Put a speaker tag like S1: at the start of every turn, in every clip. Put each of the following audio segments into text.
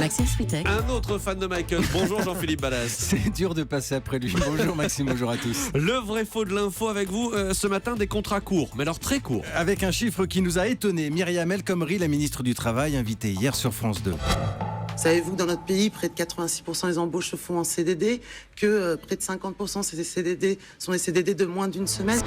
S1: Maxime Switek.
S2: Un autre fan de Michael. Bonjour Jean-Philippe Ballas.
S3: C'est dur de passer après lui. Bonjour Maxime, bonjour à tous.
S2: Le vrai faux de l'info avec vous ce matin, des contrats courts, mais alors très courts.
S3: Avec un chiffre qui nous a étonné, Myriam El Khomri, la ministre du Travail, invitée hier sur France 2.
S4: Savez-vous que dans notre pays, près de 86% des embauches se font en CDD, que près de 50% des CDD sont des CDD de moins d'une semaine?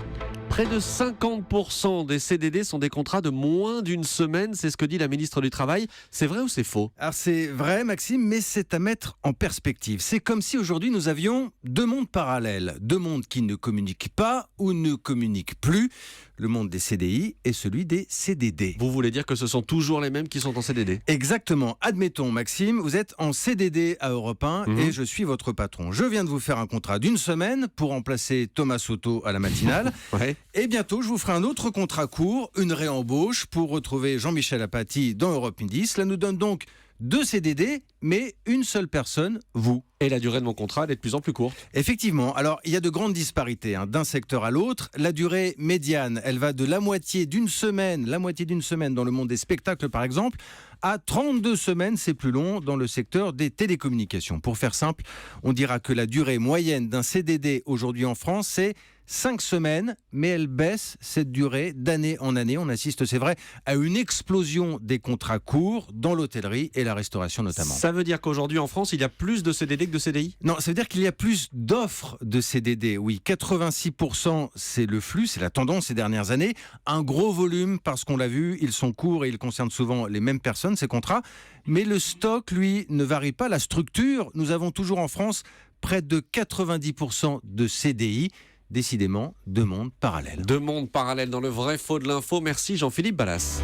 S2: Près de 50% des CDD sont des contrats de moins d'une semaine, c'est ce que dit la ministre du Travail. C'est vrai ou c'est faux?
S3: Alors c'est vrai Maxime, mais c'est à mettre en perspective. C'est comme si aujourd'hui nous avions deux mondes parallèles, deux mondes qui ne communiquent pas ou ne communiquent plus. Le monde des CDI et celui des CDD.
S2: Vous voulez dire que ce sont toujours les mêmes qui sont en CDD?
S3: Exactement. Admettons Maxime, vous êtes en CDD à Europe 1 et je suis votre patron. Je viens de vous faire un contrat d'une semaine pour remplacer Thomas Soto à la matinale.
S2: Ouais.
S3: Et bientôt, je vous ferai un autre contrat court, une réembauche pour retrouver Jean-Michel Apathy dans Europe Midi. Cela nous donne donc deux CDD, mais une seule personne, vous.
S2: Et la durée de mon contrat, elle est de plus en plus courte.
S3: Effectivement. Alors, il y a de grandes disparités d'un secteur à l'autre. La durée médiane, elle va de la moitié d'une semaine dans le monde des spectacles, par exemple, à 32 semaines, c'est plus long, dans le secteur des télécommunications. Pour faire simple, on dira que la durée moyenne d'un CDD aujourd'hui en France, c'est 5 semaines, mais elle baisse cette durée d'année en année. On assiste, c'est vrai, à une explosion des contrats courts dans l'hôtellerie et la restauration notamment.
S2: Ça veut dire qu'aujourd'hui en France, il y a plus de CDD que de CDI?
S3: Non, ça veut dire qu'il y a plus d'offres de CDD. Oui, 86%, c'est le flux, c'est la tendance ces dernières années. Un gros volume, parce qu'on l'a vu, ils sont courts et ils concernent souvent les mêmes personnes, ces contrats. Mais le stock, lui, ne varie pas. La structure, nous avons toujours en France près de 90% de CDI. Décidément, deux mondes parallèles.
S2: Deux mondes parallèles dans le vrai faux de l'info. Merci Jean-Philippe Ballas.